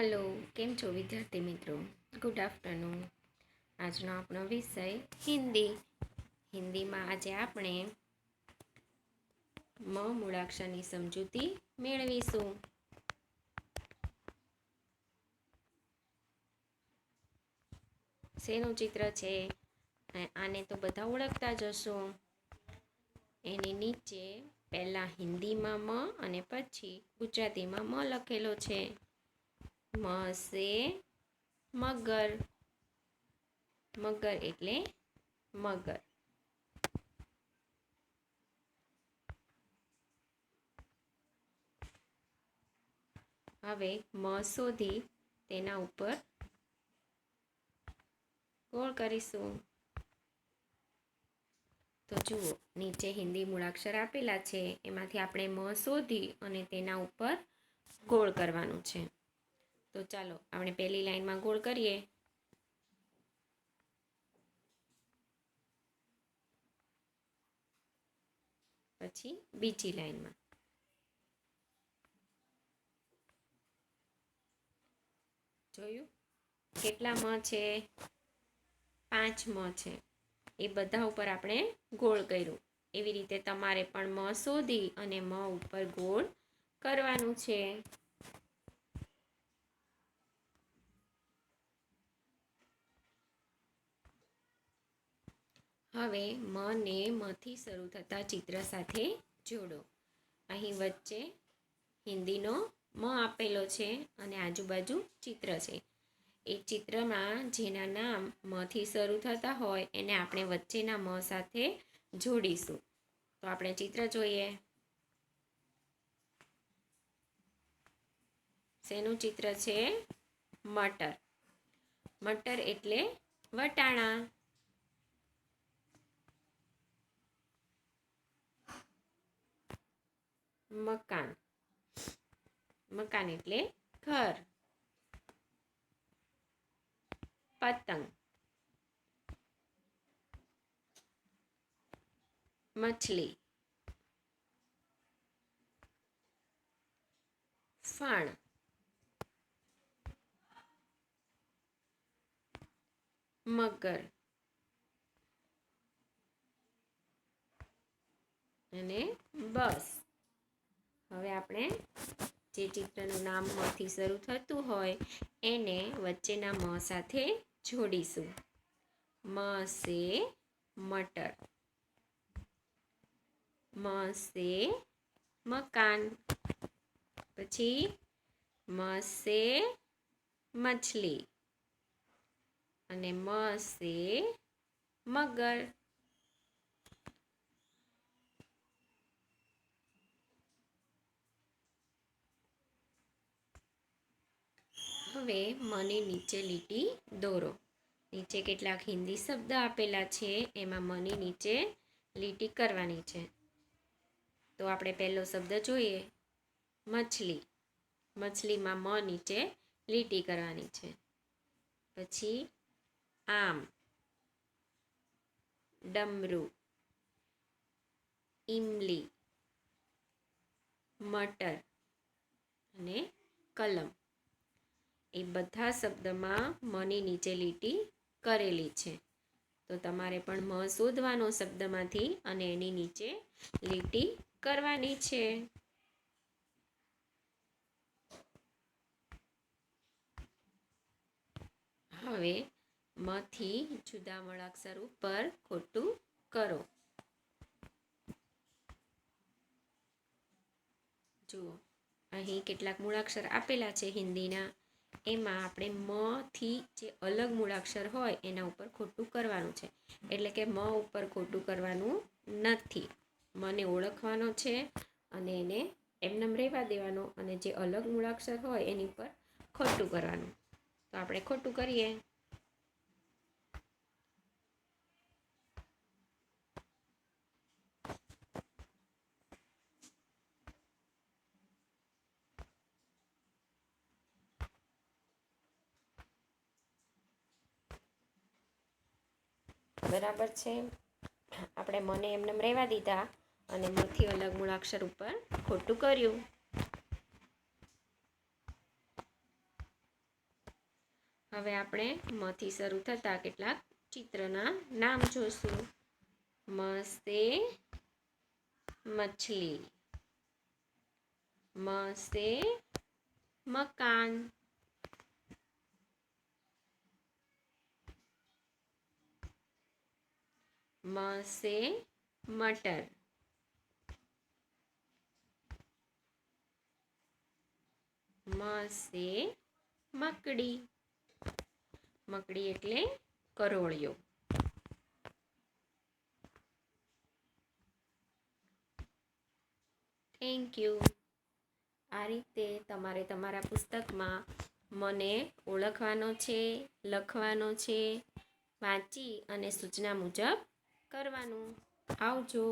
Hello, કેમ છો વિદ્યાર્થી મિત્રો? Good afternoon. આજનો આપણો વિષય હિન્દી. હિન્દીમાં આજે આપણે મૂળાક્ષરની સમજૂતી મેળવીશું. શેનું ચિત્ર છે? આને તો બધા ઓળખતા જ હશો. એની નીચે પહેલાં હિન્દીમાં મ અને પછી ગુજરાતીમાં મ લખેલો છે. મ સે મગર. મગર એટલે મગર. હવે મ શોધી તેના ઉપર ગોળ કરીશું. તો જુઓ, નીચે હિન્દી મૂળાક્ષર આપેલા છે, એમાંથી આપણે મ શોધી અને તેના ઉપર ગોળ કરવાનું છે. તો ચાલો આપણે પહેલી લાઈનમાં ગોળ કરીએ. પછી બીજી લાઈનમાં. જોયું? કેટલા મ છે? 5 મ છે. એ બધા ઉપર આપણે ગોળ કર્યું. એવી રીતે તમારે પણ મ શોધી અને મ ઉપર ગોળ કરવાનું છે. હવે મ ને મથી શરૂ થતા ચિત્ર સાથે જોડો. અહીં વચ્ચે હિન્દીનો મ આપેલો છે અને આજુબાજુ ચિત્ર છે. એ ચિત્રમાં જેના નામ મથી શરૂ થતા હોય એને આપણે વચ્ચેના મ સાથે જોડીશું. તો આપણે ચિત્ર જોઈએ. શેનું ચિત્ર છે? મટર. મટર એટલે વટાણા. મકાન. મકાન એટલે ઘર. પતંગ. મછલી. ફણ. મગર. અને બસ. હવે આપણે જે ચિત્રનું નામ મથી શરૂ થતું હોય એને વચ્ચેના મ સાથે જોડીશું. મ સે મટર. મ સે મકાન. પછી મ સે મછલી. અને મ સે મગર. હવે મને નીચે લીટી દોરો. નીચે કેટલાક હિન્દી શબ્દ આપેલા છે, એમાં મને નીચે લીટી કરવાની છે. તો આપણે પહેલો શબ્દ જોઈએ. મછલી. મછલીમાં મ નીચે લીટી કરવાની છે. પછી આમ. ડમરું. ઈમલી. મટર અને કલમ. એ બધા શબ્દમાં મની નીચે લીટી કરેલી છે. તો તમારે પણ મ શોધવાનો શબ્દમાંથી અને એની નીચે લીટી કરવાની છે. હવે મથી જુદા મૂળાક્ષર ઉપર ખોટું કરો. જુઓ, અહીં કેટલાક મૂળાક્ષર આપેલા છે હિન્દીના. એમાં આપણે મથી જે અલગ મૂળાક્ષર હોય એના ઉપર ખોટું કરવાનું છે. એટલે કે મ ઉપર ખોટું કરવાનું નથી. મને ઓળખવાનો છે અને એને એમનેમ રહેવા દેવાનો, અને જે અલગ મૂળાક્ષર હોય એની ઉપર ખોટું કરવાનું. તો આપણે ખોટું કરીએ. બરાબર છે. આપણે મને એમનેમ રહેવા દીધા અને મથી અલગ મૂળાક્ષર ઉપર ખોટું કર્યું. હવે આપણે મથી શરૂ થતા કેટલાક ચિત્રના નામ જોશું. મ સે મછલી, મ સે મકાન, म से मटर, म से मकड़ी, मकड़ी એટલે કરોળિયો. Thank you. આ રીતે તમારે તમારા પુસ્તકમાં મને ઓળખવાનો છે, લખવાનો છે, વાંચી અને સૂચના મુજબ કરવાનું. આવજો.